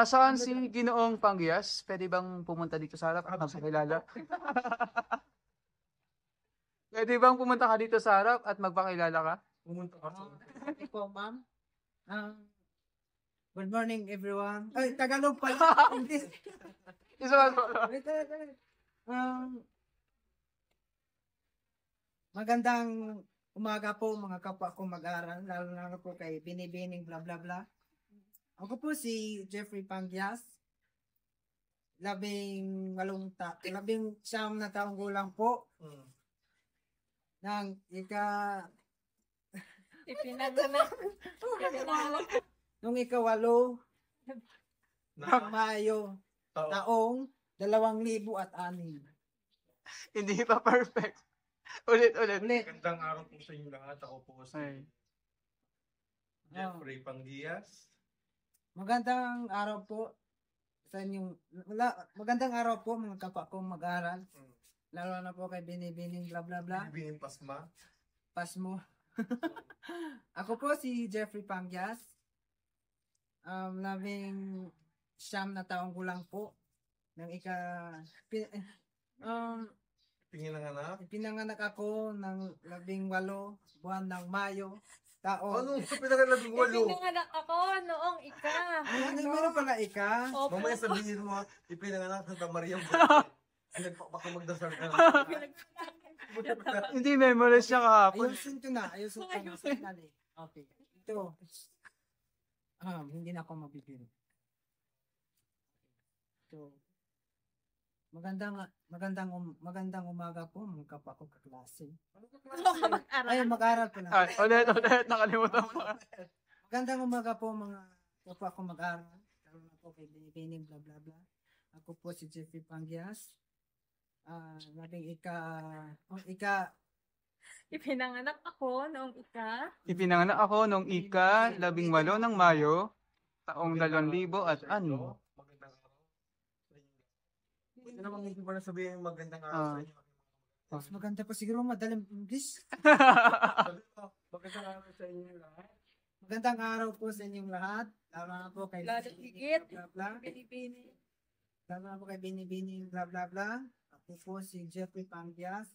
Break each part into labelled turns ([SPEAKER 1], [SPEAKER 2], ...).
[SPEAKER 1] Nasaan si Ginoong Pangyas? Pwede bang pumunta dito sa harap at magpakilala? Pwede bang pumunta ka dito sa harap at magpakilala ka?
[SPEAKER 2] Pumunta ka.
[SPEAKER 3] Ito po, ma'am. Good morning, everyone. Ay, Tagalog pala. English.
[SPEAKER 1] Isa
[SPEAKER 3] Magandang umaga po, mga kapwa ko mag-aaral, lalo na po kay Binibining bla bla bla. Ako po si Jeffrey Pangyas. 19 na taong gulang po. Nang nung ika-8 ng Mayo taong 2006.
[SPEAKER 1] Hindi pa perfect. Ulit.
[SPEAKER 2] Magandang araw po sa inyo lahat. Ako po si
[SPEAKER 1] Ay.
[SPEAKER 2] Jeffrey Pangyas.
[SPEAKER 3] Magandang araw po sa inyong magandang araw po mga kapwa kong mag-aral. Lalo na po kay Binibining bla bla bla.
[SPEAKER 2] Binibining Pasma.
[SPEAKER 3] Pasmo. Ako po si Jeffrey Pangyas. 19 na taong gulang po. Nang pinanganak ako ng 18 buwan ng Mayo.
[SPEAKER 2] Ano? Pinanganak 18?
[SPEAKER 4] Ipinanganak ako noong ika.
[SPEAKER 3] Meron pala ika.
[SPEAKER 4] Opo.
[SPEAKER 2] Mamaya sabihin mo, ipinanganak Santa Maria. Baka magdasal ka na.
[SPEAKER 1] Hindi memorize siya kahapon.
[SPEAKER 3] Ayusin ko na. Dali. Okay. Ito. Hindi na ako mabibiro. Ito. Magandang umaga po mga kapwa ko kaklase. Ay, mag-aral ko na.
[SPEAKER 1] Ay, ulit. Nakalimutan mo.
[SPEAKER 3] Magandang umaga po mga kapwa ko mag-aral. Lalo na po kay Binibining bla bla bla. Ako po si Jeffrey Pangyas.
[SPEAKER 4] Ipinanganak ako noong ika.
[SPEAKER 1] Ipinanganak ako noong ika-18 ng Mayo, taong 2006.
[SPEAKER 2] Magandang araw. Hindi naman hindi pa sabihin magandang araw sa inyo.
[SPEAKER 3] Mas maganda pa siguro madaling English.
[SPEAKER 2] Magandang araw sa inyo lahat.
[SPEAKER 3] Magandang araw po sa inyong lahat. Lalo na po kay
[SPEAKER 4] Lalo higit.
[SPEAKER 3] bla bla.
[SPEAKER 4] Pinipini.
[SPEAKER 3] Lalo na po kay Binibining bla bla bla. Ako po si Jeffrey Pangyas.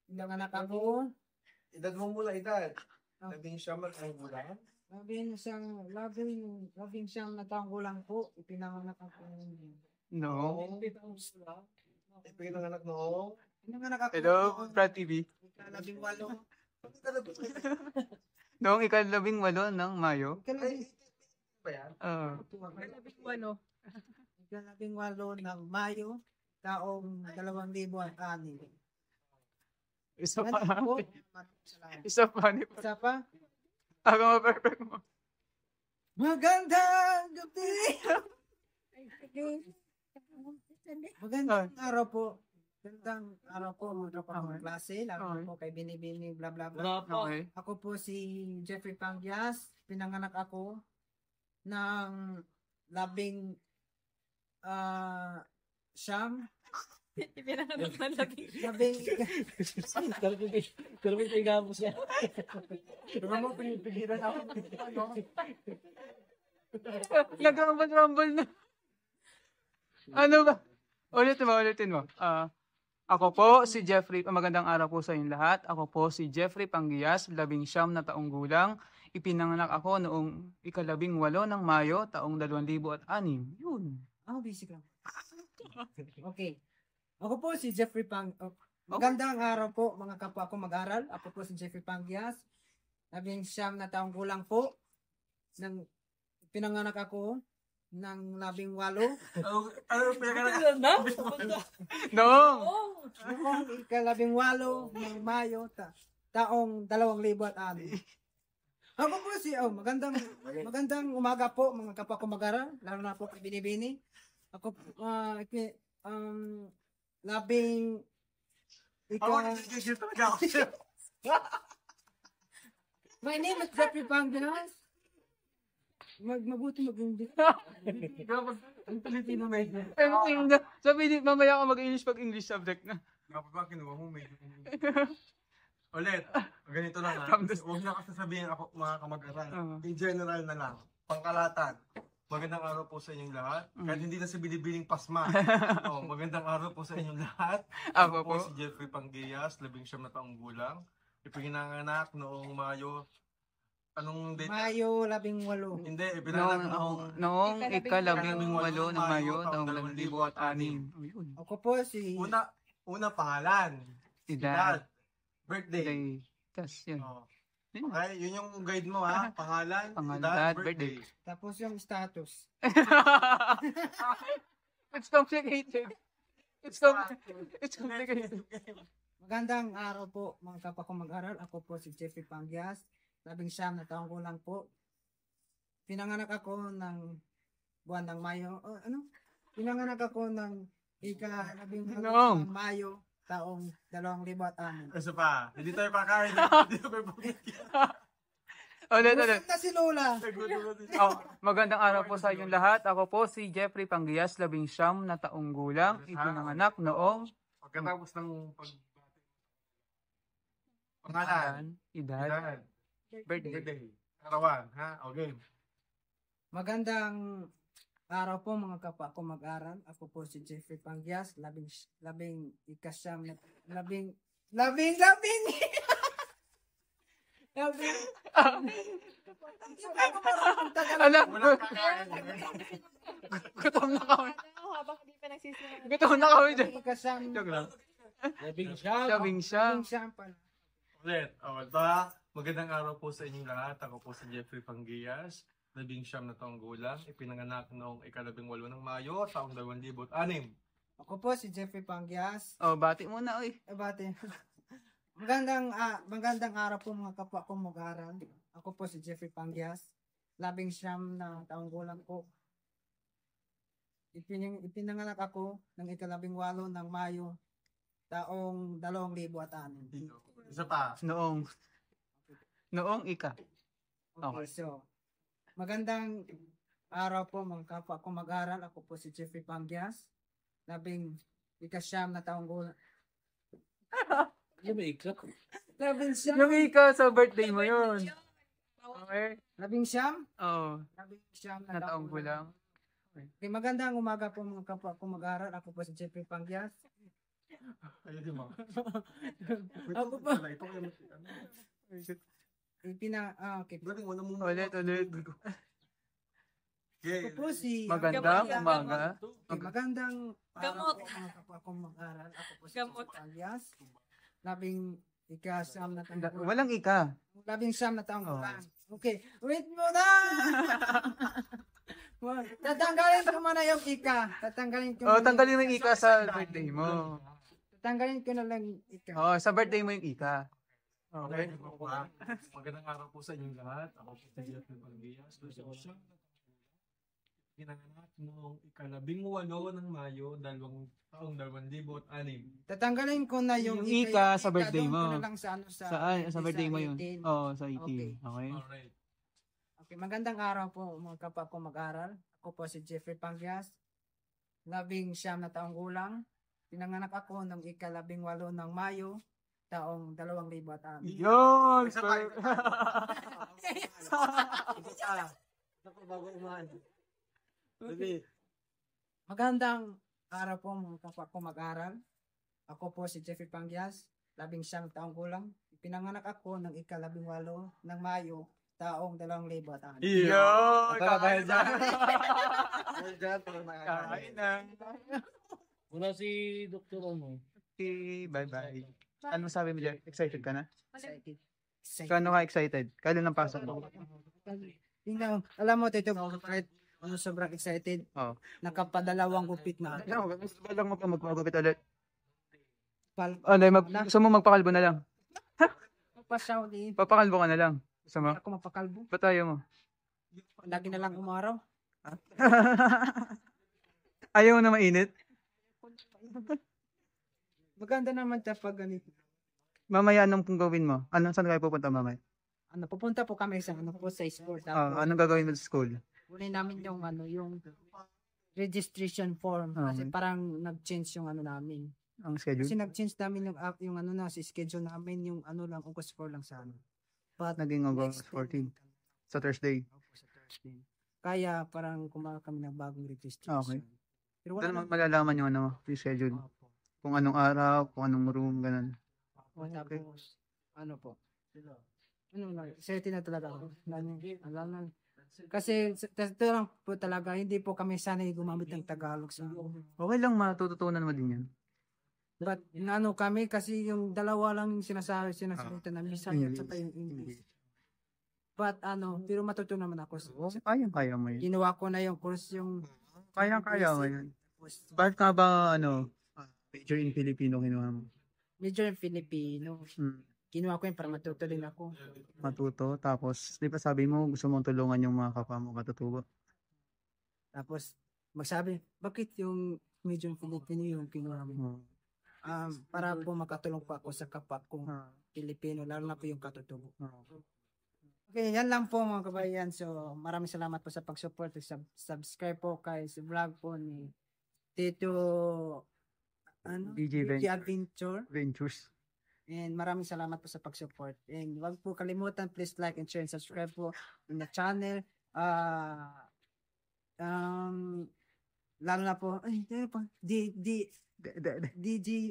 [SPEAKER 3] Pinanganak ako.
[SPEAKER 2] Edad mo mula edad.
[SPEAKER 3] Ah.
[SPEAKER 2] 19 ang gulang.
[SPEAKER 3] Labing siyang na taong gulang po. Ipinanganak ako.
[SPEAKER 1] No.
[SPEAKER 2] Ipinanganak noong.
[SPEAKER 3] Pinanganak ako.
[SPEAKER 1] Hello, Brad TV.
[SPEAKER 3] 18.
[SPEAKER 1] Noong ika-18 ng Mayo.
[SPEAKER 2] Ay, ba yan?
[SPEAKER 4] Ano?
[SPEAKER 3] 18 ng Mayo taong 2006.
[SPEAKER 1] Isa pa.
[SPEAKER 3] Salamat po.
[SPEAKER 1] Isa pa.
[SPEAKER 3] Isa pa.
[SPEAKER 1] Ako ma-perfect mo.
[SPEAKER 3] Magandang gabi. Magandang araw po. Magandang araw po mga kapatid klase. Lalo na po kay Binibining bla bla bla.
[SPEAKER 1] Okay.
[SPEAKER 3] Ako po si Jeffrey Pangyas. Pinanganak ako ng 19 siyam.
[SPEAKER 4] Ipinanganak na lagi.
[SPEAKER 2] Pinipigilan ako.
[SPEAKER 1] Nag-rumble na. Ano ba? Ulitin mo. Ako po si Jeffrey. Magandang araw po sa inyong lahat. Ako po si Jeffrey Pangyas, 19 na taong gulang. Ipinanganak ako noong ika-18 ng Mayo, taong 2006. Yun.
[SPEAKER 3] Basic lang. Okay. Ako po si Jeffrey Magandang araw po mga kapwa ko mag-aral. Ako po si Jeffrey Pangyas. 19 na taong gulang po. Pinanganak ako ng 18.
[SPEAKER 2] Ano pinanganak?
[SPEAKER 1] Noong.
[SPEAKER 3] Noong ika-18 ng Mayo taong 2006. Ako po si magandang umaga po mga kapwa ko mag-aral, lalo na po kay Binibini. Ako My name is Jeffrey Pangyas. Mabuti mag-English.
[SPEAKER 2] Ang Pilipino may.
[SPEAKER 1] Sabi mamaya ka mag-English pag English subject na.
[SPEAKER 2] Kapag kinuha mo may. Ulit, ganito lang ha. Huwag na kasi sabihin ako mga kamag-aral. In general na lang. Pangkalatan. Magandang araw po sa inyong lahat. Kahit hindi na si binibining pasma. Magandang araw po sa inyong lahat.
[SPEAKER 1] Ako
[SPEAKER 2] Ako
[SPEAKER 1] po.
[SPEAKER 2] po si Jeffrey Panggias, 19 na taong gulang. Ipinanganak noong Mayo. Anong date?
[SPEAKER 3] Mayo 18.
[SPEAKER 2] Hindi, ipinanganak
[SPEAKER 1] Noong
[SPEAKER 4] Ikalabing
[SPEAKER 1] ika-18 ng Mayo, taong 2006. Ayun.
[SPEAKER 3] Ako po si
[SPEAKER 2] Una pangalan.
[SPEAKER 1] Edad.
[SPEAKER 2] Birthday.
[SPEAKER 1] Day. Tas yun.
[SPEAKER 2] Oh.
[SPEAKER 1] Yun.
[SPEAKER 2] Okay, yun yung guide mo ha. Pangalan,
[SPEAKER 1] Pangalan,
[SPEAKER 2] edad,
[SPEAKER 1] birthday.
[SPEAKER 2] birthday.
[SPEAKER 3] tapos yung status.
[SPEAKER 1] It's complicated. It's complicated.
[SPEAKER 3] Magandang araw po mga kapwa ko mag-aral. Ako po si Jeffrey Panggias. 19 na taong ko lang po. Pinanganak ako ng buwan ng Mayo. Pinanganak ako ng ika-11
[SPEAKER 1] Noong.
[SPEAKER 3] ng Mayo taong 2006.
[SPEAKER 2] Isa pa, hindi tayo pakain. Hindi tayo pagpapagyan.
[SPEAKER 1] Ulit.
[SPEAKER 3] Busog na si Lola.
[SPEAKER 1] Oh, magandang araw po sa inyong lahat. Ako po si Jeffrey Panggias, 19 na taong gulang. Ipinanganak noong
[SPEAKER 2] Pagkatapos ng pangalan,
[SPEAKER 1] edad,
[SPEAKER 2] edad,
[SPEAKER 1] birthday.
[SPEAKER 2] birthday, arawan, ha? Okay.
[SPEAKER 3] Magandang araw po mga kapwa ko mag-aral. Ako po si Jeffrey Panggias, labing
[SPEAKER 1] Alam,
[SPEAKER 2] Walang kakain.
[SPEAKER 1] gutom na kami.
[SPEAKER 4] Habang hindi pa nagsisimula.
[SPEAKER 1] Gutom na kami dyan.
[SPEAKER 3] Ikasyam.
[SPEAKER 1] Joke lang.
[SPEAKER 2] Labing
[SPEAKER 1] Sabing siya.
[SPEAKER 3] Ikasyam pala.
[SPEAKER 2] Ulit. Ito, magandang araw po sa inyong lahat. Ako po si Jeffrey Panggias, 19 na taong gulang. Ipinanganak noong ika-18 ng Mayo, taong 2006.
[SPEAKER 3] Ako po si Jeffrey Panggias.
[SPEAKER 1] Oh, bati muna, oy.
[SPEAKER 3] Bate. Magandang araw po mga kapwa ko mag-aral. Ako po si Jeffrey Panggias. 19 na taong gulang po. Ipinanganak ako ng ika-18 ng Mayo taong 2006.
[SPEAKER 2] Isa pa.
[SPEAKER 1] Noong ika.
[SPEAKER 3] Okay, so magandang araw po mga kapwa ko mag-aral. Ako po si Jeffrey Panggias. 19 na taong gulang.
[SPEAKER 2] Yung may ikak.
[SPEAKER 3] 19
[SPEAKER 1] Yung ika sa birthday mo yun. Okay.
[SPEAKER 3] 19
[SPEAKER 1] Oh,
[SPEAKER 3] 19
[SPEAKER 1] na taong gulang.
[SPEAKER 3] Okay, magandang umaga po mga kapwa ko mag-aral. Ako po si Jeffrey Panggias.
[SPEAKER 2] Ayun din mo.
[SPEAKER 3] Ako po.
[SPEAKER 2] Ito kayo
[SPEAKER 3] Okay.
[SPEAKER 2] Galing, wala mo.
[SPEAKER 1] Ulit.
[SPEAKER 3] Ako po si
[SPEAKER 1] Magandang umaga.
[SPEAKER 3] Okay, magandang
[SPEAKER 4] Gamot.
[SPEAKER 3] araw po mga kapwa ko mag-aral. Ako po si
[SPEAKER 4] Gamot.
[SPEAKER 3] Jeffrey Panggias. 19 na taong gulang.
[SPEAKER 1] Walang ika.
[SPEAKER 3] 19 na taong
[SPEAKER 1] Oh.
[SPEAKER 3] gulang. Okay, wait muna! Tatanggalin ko muna yung ika.
[SPEAKER 1] Oh, tanggalin mo yung ika sa birthday mo.
[SPEAKER 3] Tatanggalin ko na lang yung ika.
[SPEAKER 1] Oh, sa birthday mo yung ika.
[SPEAKER 2] Okay.
[SPEAKER 1] Okay.
[SPEAKER 2] Magandang araw po sa inyong lahat. Ako po si Jeffrey Panggias. Pinanganak noong ika-18 ng Mayo, taong 2006.
[SPEAKER 3] Tatanggalin ko na yung
[SPEAKER 1] Yung ika sa birthday
[SPEAKER 3] doon ko
[SPEAKER 1] mo.
[SPEAKER 3] na lang sa
[SPEAKER 1] Sa birthday mo yun.
[SPEAKER 3] 18.
[SPEAKER 1] Oh, sa 18.
[SPEAKER 3] Okay.
[SPEAKER 1] Okay.
[SPEAKER 2] Alright.
[SPEAKER 3] Okay, magandang araw po mga kapwa ko mag-aral. Ako po si Jeffrey Panggias. 19 na taong gulang. Pinanganak ako ng ika-18 ng Mayo, taong 2006.
[SPEAKER 1] Yun!
[SPEAKER 2] Isa pa. Ako bago umahan. Sige.
[SPEAKER 3] Magandang araw po mga kapwa ko mag-aral. Ako po si Jeffrey Panggias, 19 taong gulang. Pinanganak ako ng ika-18 ng Mayo, taong 2006.
[SPEAKER 1] Yun!
[SPEAKER 2] Dahil dyan.
[SPEAKER 1] Kakain
[SPEAKER 2] Dahil dyan, parang nakakain.
[SPEAKER 1] na.
[SPEAKER 5] Wala si Dr. Ono.
[SPEAKER 1] Okay, bye-bye. Ano sabi mo dyan? Excited ka na?
[SPEAKER 3] Excited. Excited.
[SPEAKER 1] Kano ka excited? Kailan ang pasok mo?
[SPEAKER 3] Tingnan, alam mo, Tito, kahit ano sobrang excited.
[SPEAKER 1] Oh.
[SPEAKER 3] Nakapadalawang gupit na.
[SPEAKER 1] Gusto ba lang magpagupit ulit?
[SPEAKER 3] Pal,
[SPEAKER 1] Gusto mo magpakalbo na lang?
[SPEAKER 3] pasaw din.
[SPEAKER 1] Papakalbo ka na lang. Gusto mo?
[SPEAKER 3] Ako mapakalbo.
[SPEAKER 1] Ba't tayo mo?
[SPEAKER 3] Lagi na lang umaraw.
[SPEAKER 1] Ayaw mo na mainit?
[SPEAKER 3] Maganda naman siya pag ganito.
[SPEAKER 1] Mamaya anong kung gawin mo? Saan kayo pupunta mamaya?
[SPEAKER 3] Pupunta po kami sa sa sport.
[SPEAKER 1] Anong gagawin mo sa school?
[SPEAKER 3] Kunin namin yung registration form kasi
[SPEAKER 1] Okay.
[SPEAKER 3] parang nag-change yung namin.
[SPEAKER 1] Ang
[SPEAKER 3] Kasi
[SPEAKER 1] schedule?
[SPEAKER 3] nag-change namin yung si schedule namin yung lang August 4 lang sa But
[SPEAKER 1] Naging August
[SPEAKER 3] next
[SPEAKER 1] 14. Sa Thursday.
[SPEAKER 3] Opo, sa Thursday. Kaya parang kumaga kami ng bagong registration.
[SPEAKER 1] Okay.
[SPEAKER 3] Pero wala
[SPEAKER 1] Doon
[SPEAKER 3] naman.
[SPEAKER 1] malalaman yung ano, yung schedule. Kung anong araw, kung anong room, ganun.
[SPEAKER 3] Tapos, ano po? Ano lang, certain na talaga ako. Alam na. Kasi ito lang po talaga, hindi po kami sanay gumamit ng Tagalog sa
[SPEAKER 1] Okay lang, matututunan mo din yan.
[SPEAKER 3] But ano kami kasi yung dalawa lang yung sinasalita na Bisaya at saka yung English. But ano, pero matutunan naman ako.
[SPEAKER 1] Kaya mo yun.
[SPEAKER 3] Ginawa ko na yung course yung
[SPEAKER 1] Kaya mo yun. Bakit ka ba, major in Filipino kinuha mo?
[SPEAKER 3] major in Filipino.
[SPEAKER 1] Hmm.
[SPEAKER 3] Ginawa ko yun para matuto din ako.
[SPEAKER 1] Matuto, tapos, di ba sabi mo, gusto mong tulungan yung mga kapwa mo katutubo?
[SPEAKER 3] Tapos magsabi, bakit yung major in Filipino yung kinuha mo? Para po makatulong po ako sa kapwa kong Pilipino, lalo na po yung katutubo. Okay, yan lang po mga kabayan. So, maraming salamat po sa pag-support. Subscribe po kay sa vlog po ni Tito
[SPEAKER 1] DJ
[SPEAKER 3] Adventure.
[SPEAKER 1] Ventures.
[SPEAKER 3] And maraming salamat po sa pag-support. And huwag po kalimutan, please like and share and subscribe po in the channel. Lalo na po, DJ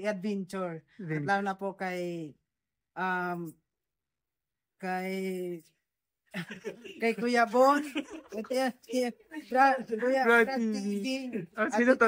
[SPEAKER 3] Adventure. At lalo na po kay kay Kuya Bon. Kuya
[SPEAKER 1] Brad TV. Sino to?